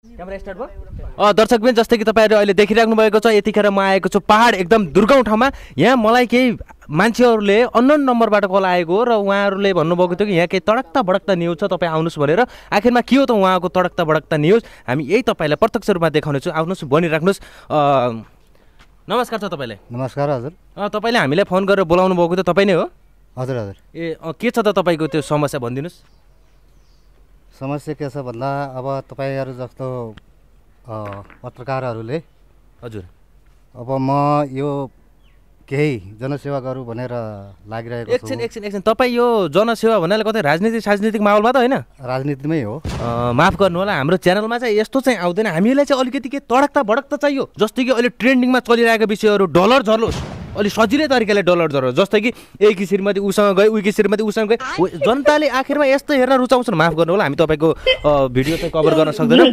Camera start भयो। दर्शकबिन जस्तै कि तपाईहरु अहिले देखिराख्नु भएको छ यतिखेर म आएको छु पहाड एकदम दुर्गम ठाउँमा। यहाँ मलाई केही मान्छेहरूले अननोन नम्बरबाट कल आएको हो र उहाँहरूले भन्नुभएको थियो कि यहाँ केही तडक्ता भडक्ता न्युज छ तपाईँ आउनुहोस् भनेर। आखिरमा के हो त उहाँको तडक्ता भडक्ता न्युज हामी यही तपाईँलाई प्रत्यक्ष रूपमा देखाउनेछु। आउनुहोस् बनिराख्नुहोस्। नमस्कार छ तपाईँलाई। नमस्कार हजुर। तपाईँले हामीलाई फोन गरेर बोलाउनु भएको थियो तपाईँ नै हो? हजुर हजुर। ए के छ त तपाईँको त्यो समस्या भनिदिनुहोस्। समस्या के छ भन्दा अब तपाईँहरू जस्तो पत्रकारहरूले हजुर अब म यो केही जनसेवा गरौँ भनेर लागिरहेको छु। एकछिन तपाईँ यो जनसेवा भन्नाले कतै राजनीतिक माहौलमा त होइन? राजनीतिमै हो। माफ गर्नु होला, हाम्रो च्यानलमा चाहिँ यस्तो चाहिँ आउँदैन। हामीलाई चाहिँ अलिकति के तडक्ता भडक्ता चाहियो। जस्तै कि अहिले ट्रेन्डिङमा चलिरहेका विषयहरू डलर झर्लोस्, अलि सजिलै तरिकाले डलर झरोस्। जस्तै कि एकी श्रीमती उसँग गए, उकी श्रीमती उसँग गए। जनताले आखिरमा यस्तो हेर्न रुचाउँछन्। माफ गर्नु होला, हामी तपाईँको भिडियो चाहिँ कभर गर्न सक्दैनौँ।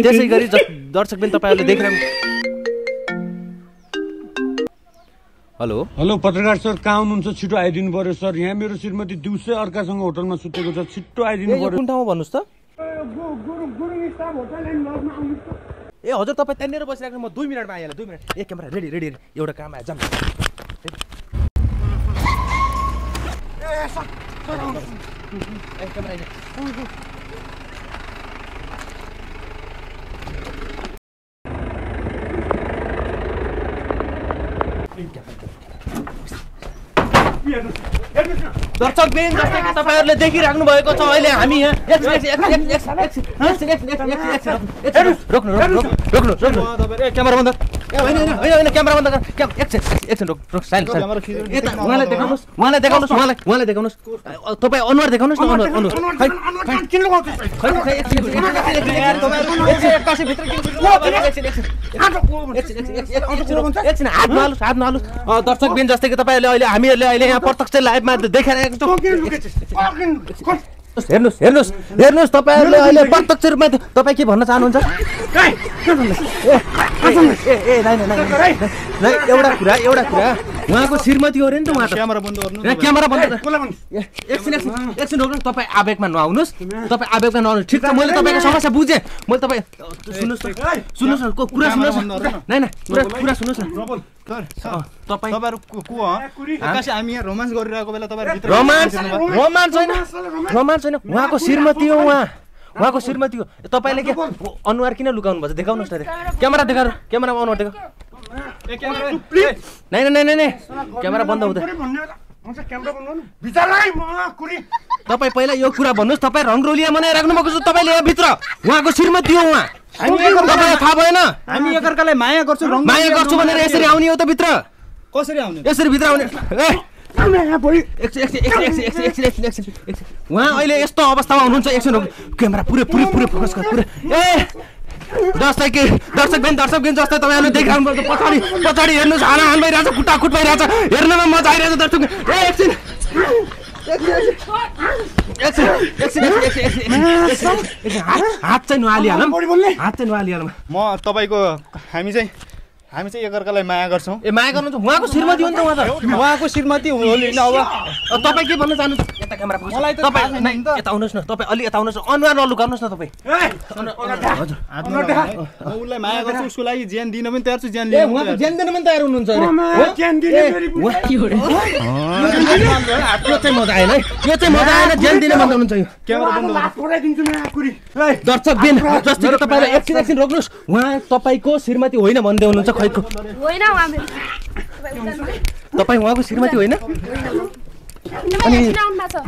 त्यसै गरी दर्शकबिन तपाईँहरूले देखिरहनु। हेलो हेलो पत्रकार सर, कहाँ हुनुहुन्छ? छिटो आइदिनु पर्यो सर। यहाँ मेरो श्रीमती दिउँसै अर्कासँग होटलमा सुतेको छ, छिटो आइदिनु पर्यो। कुन ठाउँमा भन्नुहोस् त? ए हजुर, तपाईँ त्यहाँनिर बसिराख्नु, म 2 मिनटमा आइहालेँ। 2 मिनट। एक क्यामेरा रेडी रेडी एउटा काम आयो। जाम दर्शकबिन जस्तै कि तपाईँहरूले देखिराख्नु भएको छ अहिले हामी यहाँ क्यामेरा बन्द। होइन क्यामेरा बन्द गर। एकछिन रोक साइलेन्ट। उहाँलाई देखाउनुहोस्। तपाईँ अनुहार देखाउनुहोस् न। हात नहाल्नुहोस्। दर्शकबिन जस्तै कि तपाईँहरूले अहिले हामीहरूले अहिले यहाँ प्रत्यक्ष लाइभमा देखाइरहेको छौँ। हेर्नुहोस् तपाईँहरूले अहिले प्रत्यक्ष रूपमा तपाईँ के भन्न चाहनुहुन्छ? एउटा कुरा उहाँको श्रीमती हो अरे नि त। उहाँ क्यामेरा बन्द एकछिन रोक्नु। तपाईँ आवेगमा नआउनुहोस्। ठिक छ, मैले तपाईँको समस्या बुझेँ। मैले तपाईँ सुन्नुहोस् न, कुरा सुन्नुहोस् न। कुरा सुन्नुहोस् न। तपाईहरु को हो? आकाश हामी यहाँ रोमान्स गरिरहेको बेला तपाईहरु भित्र रोमान्स छैन। उहाँको श्रीमती हो। उहाँको श्रीमती हो। तपाईँले के अनुहार किन लुकाउनु भएको? देखाउनुहोस् न। क्यामेरा देखाएर क्यामेरामा अनुहार देखाऊ। नै क्यामेरा बन्द हुँदैन। तपाईँ पहिला यो कुरा भन्नुहोस्। तपाईँ रङ्गरोलिया मनाइराख्नु भएको छ तपाईँले यहाँ भित्र। उहाँको श्रीमती हो उहाँ। तपाईँलाई थाहा भएन? हामी एकअर्कालाई माया गर्छु भनेर यसरी आउने हो त भित्र? कसरी आउने? यसरी भित्र आउने। उहाँ अहिले यस्तो अवस्थामा हुनुहुन्छ। एकछिन क्यामेरा पुरै फोकस गर। जस्तै कि दर्शकबिन जस्तै तपाईँहरूले देखिरहनु पर्छ। पछाडि हेर्नुहोस्, हान भइरहेछ, खुट्टाखुट भइरहेछ। हेर्नमा मजा आइरहेछ दर्शक। एकछिन हात चाहिँ नहालिहालौँ। म तपाईको हामी चाहिँ एकअर्कालाई माया गर्छौँ। माया गर्नुहुन्छ? उहाँको श्रीमती हो नि त। उहाँको श्रीमती हो नि। अब तपाईँ के भन्न चाहनुहुन्छ? यता क्यामेरा मलाई त यता आउनुहोस् न। तपाईँ अलि यता आउनुहोस्। अनुहार नलुकाउनुहोस् न तपाईँ। उसलाई माया गर्छु, उसको लागि ज्यान दिन पनि तयार छु। ज्यान दिन पनि तयार हुनुहुन्छ? यो चाहिँ मजा आएन है। ज्यान दिने भन्दा हुन्छ। दर्शकबिन जस्तै कि तपाईँलाई एकछिन रोक्नुहोस्। उहाँ तपाईँको श्रीमती होइन भन्दै हुनुहुन्छ। तपाईँ उहाँको श्रीमती होइन? अनि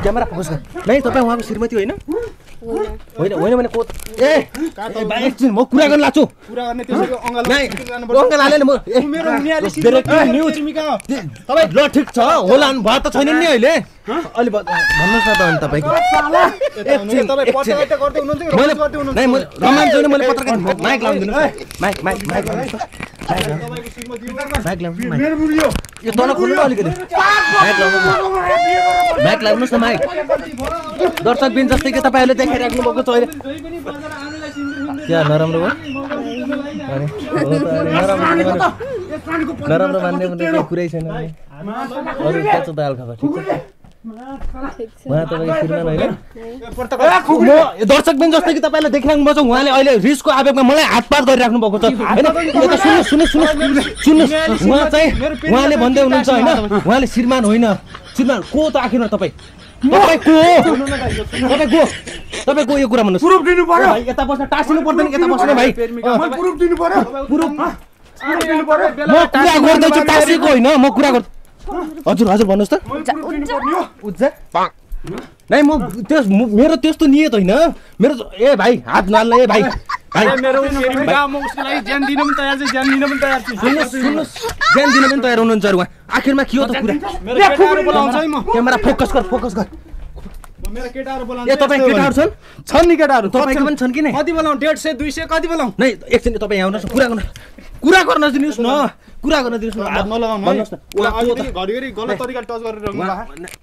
क्यामेरा फोकस गर। नै तपाईँ उहाँको श्रीमती होइन? होइन भने को? एकछिन म कुरा गर्न लाग्छु। अङ्गल हालेन म। तपाईँ ल ठिक छ होला भयो त छैन नि अहिले। अलि भन्नुहोस् न तपाईँको। रमान्स होइन। मैले पत्रकार माइक लाउनु यो तल खोल्नु न अलिकति। माइक लाउनुहोस् न। माइक दर्शकबिन जस्तै कि तपाईँहरूले देखाइराख्नु भएको छ अहिले। क्या नराम्रो भयो? नराम्रो मान्ने कुरै छैन। अरू के छ त हाल खबर? ठिक छ। उहाँ तपाईँ श्रीमान होइन म दर्शकबिन जस्तै कि तपाईँले देखिराख्नु भएको छ उहाँले अहिले रिसको आवेगमा मलाई हातपात गरिराख्नु भएको छ होइन यता सुन्नुहोस् उहाँले भन्दै हुनुहुन्छ होइन उहाँले श्रीमान होइन श्रीमान को त आखिरमा तपाईँ को यो कुरा भन्नुहोस् प्रुफ दिनु पर्यो भाइ यता बस्न टाँसिनु पर्दैन यता बस्नु भाइ प्रुफ दिनु पर्यो म कुरा गर्दैछु टाँसिएको होइन म कुरा गर् हजुर हजुर भन्नुहोस् त नै म मेरो त्यस्तो नियत होइन मेरो ए भाइ हात नहाल्न ए भाइ मेरो म उसको लागि ज्यान दिन पनि तयार छु ज्यान दिन पनि तयार छु सुन्नुहोस् ज्यान दिन पनि तयार हुनुहुन्छ उहाँ आखिरमा के हो त कुरा केटाहरु बोलाउँछ है म क्यामेरा फोकस गर मेरो केटाहरु बोलाउँछ ए तपाईँ केटाहरु छन् नि केटाहरु तपाईको पनि छन् कि नै कति बोलाउँ 150 200 कति बोलाउँ नै एकछिन तपाईँ यहाँ आउनुहोस् कुरा गर्न दिनुहोस् न कुरा गर्न दिनुहोस् न हात नलगाउनु भन्नुहोस् न घरिघरि गलत तरिकाले टच गरेर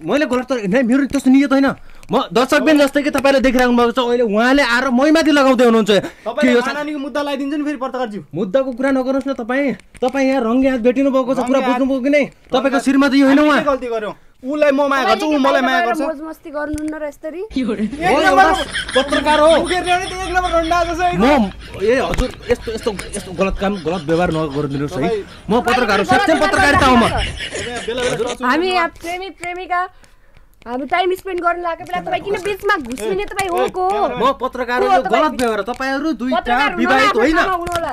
मैले गलत नै मेरो त्यस्तो नियत होइन म दर्शकबिन जस्तै कि तपाईँले देखिराख्नु भएको छ अहिले उहाँले आएर मैमाथि लगाउँदै हुनुहुन्छ के यो सानानीको मुद्दा लगाइदिन्छ नि फेरि पत्रकारज्यू मुद्दाको कुरा नगर्नुहोस् न तपाईँ यहाँ रङ्गे हात भेटिनु भएको छ कुरा बुझ्नुभयो कि नै तपाईँको श्रीमती होइन उहाँ गल्ती गर्यो उलाई म माया गर्छु उ मलाई माया गर्छ मस्ती गर्नु न र यसरी पत्रकार हो उकेर्ने नि त एक नम्बर रन्डा जसै म ए हजुर यस्तो गलत काम गलत व्यवहार नगरिदिनुहोस् है म पत्रकार हो सत्य पत्रकारिता हो म हामी प्रेमी प्रेमिका हामी टाइम स्पेन्ड गर्न लागेको बेला तपाईँ किन बीचमा घुस्मिने तपाईँ हो को म पत्रकार हो गलत व्यवहार तपाईहरु दुईटा विवाहित होइन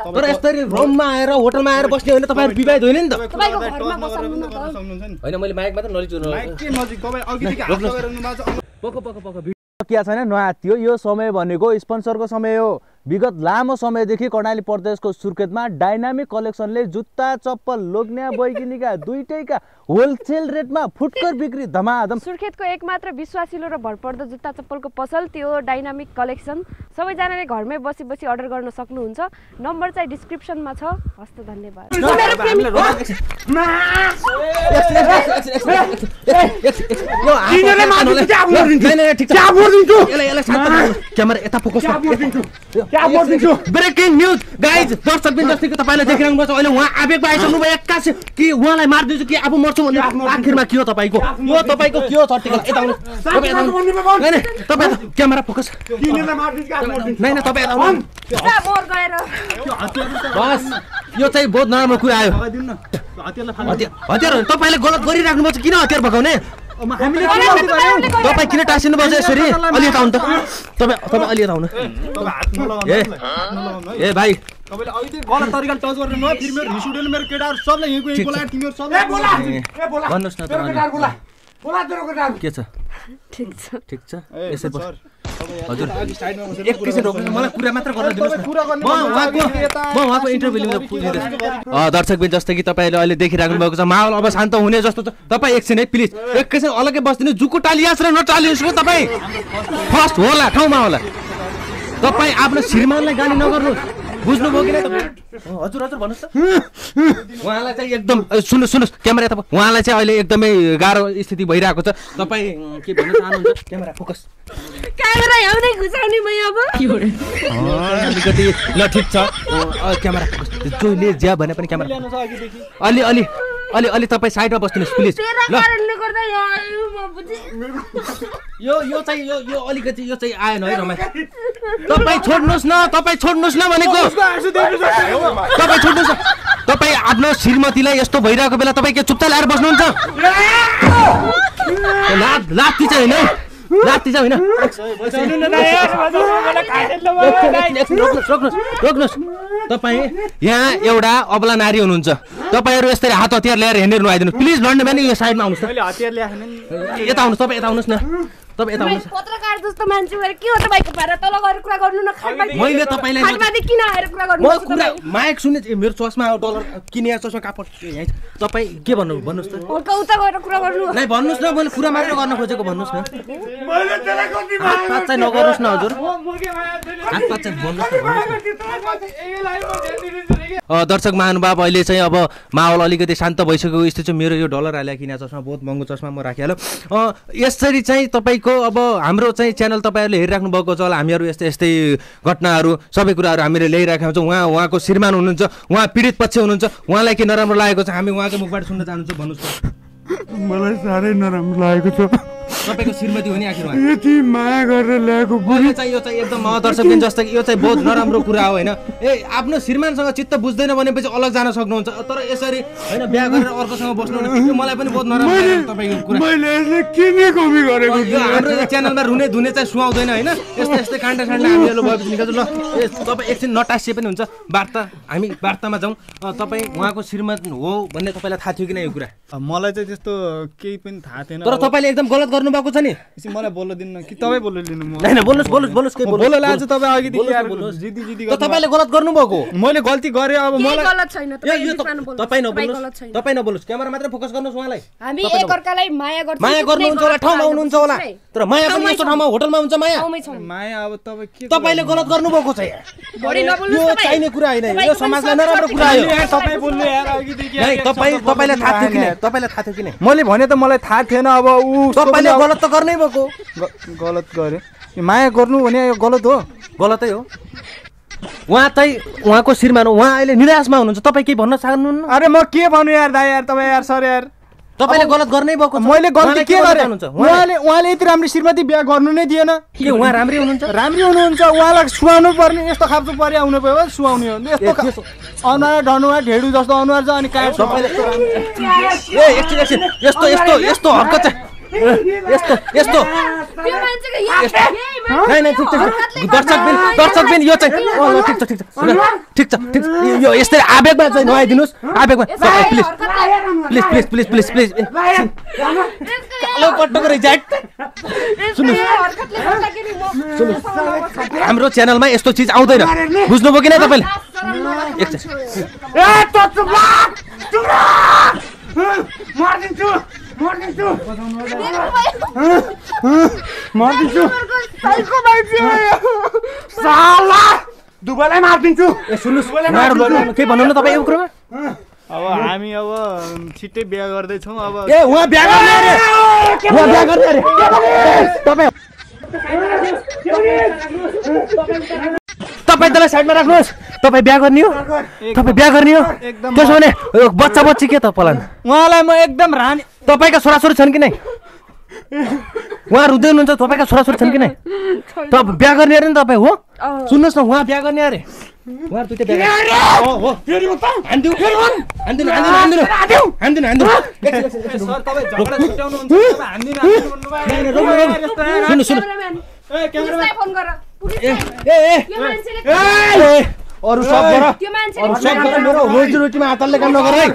तर यसरी रुममा आएर होटलमा आएर बस्ने होइन तपाईहरु विवाहित होइन नि त तपाईको घरमा बसाउनु न त हैन मैले माइक मात्र नलिचुनु माइक के नजिक तपाईँ अघिदेखि हात लगाइरहनु भएको छ क्या छैन नआत्यो यो समय भनेको स्पोन्सरको समय हो विगत लामो समयदेखि कर्णाली प्रदेशको सुर्खेतमा डाइनामिक कलेक्सनले जुत्ता चप्पल लोग्ने बैगिनीका दुईटैका होलसेल रेटमा फुटकर बिक्री धमाधम सुर्खेतको एकमात्र विश्वासिलो र भरपर्दो जुत्ता चप्पलको पसल त्यो डाइनामिक कलेक्सन सबैजनाले घरमै बसी बसी अर्डर गर्न सक्नुहुन्छ नम्बर चाहिँ डिस्क्रिप्सनमा छ हस्त धन्यवाद क्यामेरा यता फोकस ब्रेकिङ न्यूज गाइज दर्शकबिन जस्तै कि तपाईले देखिरहनु भएको छ अहिले उहाँ आवेगमा आइसक्नु भयो एक्कासी कि उहाँलाई मार्दिन्छु कि आफू मर्छु भन्ने आखिरमा के हो तपाईको यो तपाईको के हो चर्टिकल यता आउनु तपाईँ तपाईँ क्यामेरा फोकस नै नै तपाईँ यता आउनु बस यो चाहिँ बहुत नराम्रो कुरा आयो हतियार तपाईले गलत गरिराख्नु भएको छ किन हतियार भगाउने तपाईँ किन टाँसिनु पर्छ यसरी अलि यता आउनु त तपाईँ अलि यता आउनु ए भाइ तपाईले अहिले गलत तरिकाले टच गरेर न फेरि मेरो रिस उठेन मेरो केटाहरु सबले यहीँको बोलाएर तिमीहरु सबले भन्नुस् न त के छ ठीक छ यसै बस हजुर एकैछिन रोक्नु मलाई कुरा मात्र गर्न दिनुस् न म उहाँको इन्टरभ्यु लिन पुगिँदैछु दर्शकबिन जस्तै कि तपाईले अहिले देखिराख्नु भएको छ माहौल अब शान्त हुने जस्तो छ तपाईँ एकछिन है प्लिज एकैछिन अलग्गै बस्दिनु जुको टालियास र नटालियोस् हो तपाईँ फर्स्ट होला ठाउँमा होला तपाईँ आफ्नो श्रीमानलाई गाली नगर्नु बुझ्नुभयो कि नै हजुर हजुर भन्नुहोस् त उहाँलाई चाहिँ एकदम सुन्नुहोस् क्यामेरा यता उहाँलाई चाहिँ अहिले एकदमै गाह्रो स्थिति भइरहेको छ तपाईँ के भन्न चाहनुहुन्छ क्यामेरा फोकस क्यामेरा याउनै घुसाउने म अब अलिकति ल ठिक छ क्यामेरा फोकस जोले ज्या भने पनि क्यामेरा अलि तपाईँ साइडमा बस्दिनुहोस् प्लिज ल यो चाहिँ यो अलिकति यो चाहिँ आएन है रमाइ तपाईँ छोड्नुहोस् न भनेको तपाईँ छोड्नुहोस् न तपाईँ आफ्नो श्रीमतीलाई यस्तो भइरहेको बेला तपाईँ के चुप्ता ल्याएर बस्नुहुन्छ लात्ती चाहिँ होइन लात्ती चाहिँ होइन रोक्नुहोस् तपाईँ यहाँ एउटा अबला नारी हुनुहुन्छ तपाईँहरू यसरी हात हतियार ल्याएर हिँडेर नआइदिनु प्लिज लड्ने भने यो साइडमा आउनुहोस् त यता आउनुहोस् तपाईँ यता आउनुहोस् न तपाईँ यता आउनुहोस् पत्रकार जस्तो मान्छे भएर के हो तपाईको पारा तल गएर कुरा गर्नु न मैले तपाईलाई खाटमाथि किन आएर कुरा गर्नु कुरा माइक सुन्ने मेरो चस्मा डलर किनिया चस्मा कापड यहाँ तपाईँ के भन्नुहोस् त उता उता गएर कुरा गर्नु नै भन्नुहोस् न मैले कुरा मात्र गर्न खोजेको भन्नुहोस् न मैले त्यसलाई कति हात चाहिँ नगर्नुहोस् न हजुर हात चाहिँ दर्शक महानुभाव अहिले चाहिँ अब माहौल अलिकति शान्त भइसकेको स्थिति छ मेरो यो डलर हालेर किनेको चस्मा बहुत महँगो चस्मा म राखिहाल्यो यसरी चाहिँ तपाईँको अब हाम्रो चाहिँ च्यानल तपाईँहरूले हेरिराख्नु भएको छ होला हामीहरू यस्तै घटनाहरू सबै कुराहरू हामीले ल्याइराखेका हुन्छौँ उहाँको श्रीमान हुनुहुन्छ उहाँ पीडित पक्ष हुनुहुन्छ उहाँलाई के नराम्रो लागेको छ हामी उहाँको मुखबाट सुन्न चाहनुहुन्छ भन्नुहोस् त मलाई साह्रै नराम्रो लागेको छ तपाईँको श्रीमती हो नि आखिरमा यति माया गरेर ल्याएको यो चाहिँ एकदम दर्शकबिन जस्तो यो चाहिँ बहुत नराम्रो कुरा हो होइन ए आफ्नो श्रीमानसँग चित्त बुझ्दैन भनेपछि अलग जान सक्नुहुन्छ तर यसरी होइन बिहा गरेर अर्कोसँग बस्नु यो मलाई पनि बहुत नराम्रो लाग्यो तपाईँको कुरा मैले यसले किन कमी गरेको यो हाम्रो च्यानलमा रुने धुने चाहिँ सुहाउँदैन होइन यस्तै यस्तै काण्ड हामीहरू भएपछि निकाल्छु ल तपाईँ एकछिन नटासिए पनि हुन्छ वार्ता हामी वार्तामा जाउँ तपाईँ उहाँको श्रीमान हो भन्ने तपाईँलाई थाहा थियो कि यो कुरा मलाई चाहिँ त्यस्तो केही पनि थाहा थिएन तर तपाईँले एकदम गलत गर्नुभएको छ नि मलाई बोल्न दिन्न कि तपाईँ बोल्न लिनु म होइन बोल्नुहोस् के बोल्न लान्छ तपाईँ अघिदेखि तपाईँले गलत गर्नुभएको मैले गल्ती गरेँ अब मलाई गलत छैन तपाईँ नबोल्नुहोस् क्यामेरा मात्रै फोकस गर्नुहोस् उहाँलाई हामी एकअर्कालाई माया गर्छौँ माया गर्नुहुन्छ होला ठाउँमा हुनुहुन्छ होला तर माया पनि यस्तो ठाउँमा होटलमा हुन्छ माया माया अब तपाईँ के तपाईँले गलत गर्नुभएको छ बढी यो नबोल्नुहोस् चाहिने कुरा होइन यो समाजलाई नराम्रो कुरा हो तपाईँ बोल्नु यार अघिदेखि तपाईँलाई थाहा थियो किन तपाईँलाई थाहा थियो किन मैले भने त मलाई थाहा थिएन अब ऊ तपाईँले गलत त गर्नै भएको गलत गरे माया गर्नु भने यो गलत हो गलतै हो उहाँ चाहिँ उहाँको श्रीमान हो उहाँ अहिले निराशमा हुनुहुन्छ तपाईँ केही भन्न चाहनुहुन्न अरे म के भन्नु यार दाइ यार तपाईँ यार सर यार तपाईँले गलत गर्नै भएको मैले गल्ती के गरेँ उहाँले यति राम्रो श्रीमती बिहा गर्नु नै दिएन के उहाँ राम्रै हुनुहुन्छ उहाँलाई सुहाउनु पर्ने यस्तो खालको पर्या हुनु पर्यो सुहाउने हो यस्तो अनुहार ढनुहार ढेडु जस्तो अनुहार छ अनि काट एकछिन यस्तो यस्तो यस्तो हर्कत चाहिँ यस्तो दर्शकबिन यो चाहिँ ठिक छ यो यस्तै आवेगमा चाहिँ नआइदिनुहोस् आवेगमा प्लिज कालो पट्टको रिजेक्ट सुन्नुहोस् हाम्रो च्यानलमा यस्तो चिज आउँदैन बुझ्नुभयो कि नै तपाईँले दुबैलाई मारिदिन्छु सुन्नुहोस् के भन्नु न तपाईँ यो कुरामा अब हामी अब छिट्टै बिहा गर्दैछौँ अब ए उहाँ बिहा गर्ने अरे तपाईँ त्यसलाई साइडमा राख्नुहोस् तपाईँ बिहा गर्ने हो त्यसो भने बच्चा बच्ची के त पलान उहाँलाई म एकदम रानी तपाईँका छोराछोरी छन् कि नै उहाँ रुँदै हुनुहुन्छ तपाईँका छोराछोरी छन् कि नै तपाईँ बिहा गर्ने अरे नि तपाईँ हो सुन्नुहोस् न उहाँ बिहा गर्ने अरे उहाँ दुईटा बिहा अरू सब मेरो रोजीरोटीमा हातले काम नगर है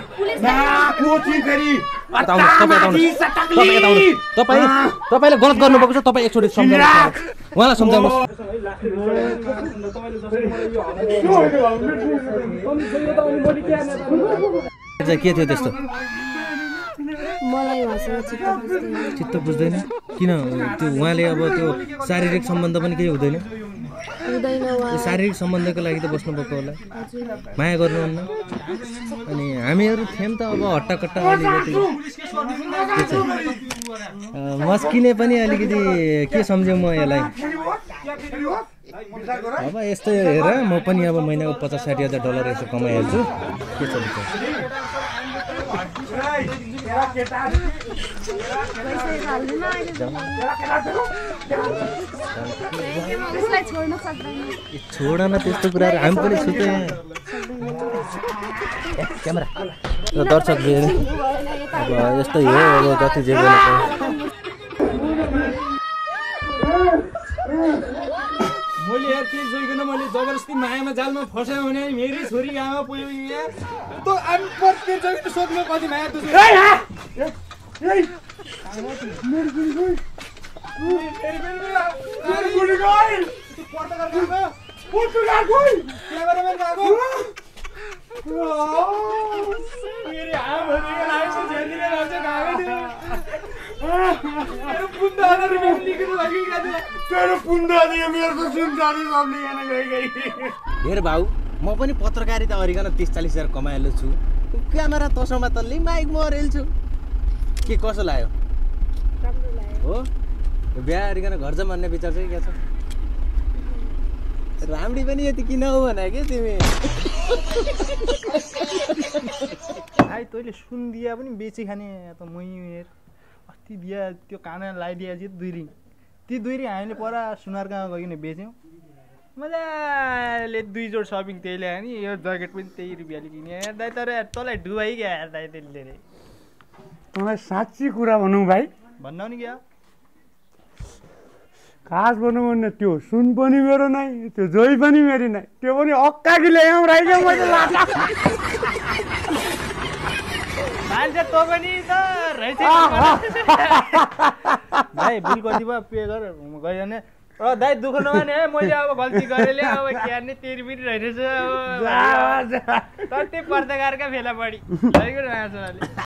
तपाईँले गलत गर्नुभएको छ तपाईँ एकचोटि सम्झाउनुहोस् उहाँलाई सम्झाउनुहोस् के थियो त्यस्तो मलाई चित्त बुझ्दैन किन त्यो उहाँले अब त्यो शारीरिक सम्बन्ध पनि केही हुँदैन शारीरिक सम्बन्धको लागि त बस्नुभएको होला माया गर्नुहुन्न अनि हामीहरू थियौँ त अब हट्टाकट्टा अलिकति मस्किने पनि अलिकति के सम्झ्यौँ म यसलाई अब यस्तो हेर म पनि अब महिनाको 50-60 हजार यसो कमाइहाल्छु के छ छोड न त्यस्तो कुराहरू हामी पनि छुट्टै क्यामेरा दर्शक अब यस्तै हो अब जति जे बोलेको मैले यार केही जोइकन मैले जबरजस्ती मायामा जालमा फसायो भने मेरै छोरी आमा पुग्यो यहाँ त हामी प्रत्येक जग्गा सोध्नु कति माया त हेर भाउ म पनि पत्रकारिता गरिकन 30-40 हजार कमाइहाल्छु छु क्यामेरा तसोमा तल्ली माइक म रेल्छु के कसो लाग्यो हो बिहा गरिकन घर जाम भन्ने विचार चाहिँ के छ राम्री पनि यति किन हो भने के तिमी भाइ तैँले सुन दिया पनि बेची खाने त मै हेर अस्ति ती दिया त्यो कानमा लगाइदिएपछि 2 रिङ ती 2 रिङ हामीले पर सुनार कहाँ गइकन बेच्यौँ मजाले 2 जोड सपिङ त्यही ल्यायो नि यो ज्याकेट पनि त्यही रुपियाँले किने दाइ तर तँलाई डुबाइ क्या दाइ त्यसले रे तँलाई साँच्ची कुरा भनौँ भाइ भन्नु नि क्या खास भनौँ भने त्यो सुन पनि मेरो नै त्यो जोइ पनि मेरो नै त्यो पनि अक्काकी ल्याउँ राइक्यो मैले लाटा मान्छे तँ पनि त रहेछ भाइ बिल कति भयो पे गर गयो भने दाइ दुःख नमाने है मैले अब गल्ती गरेले अब क्यार नै तेरी पनि रहेछ अब तर त्यो पत्रकारका फेला बढी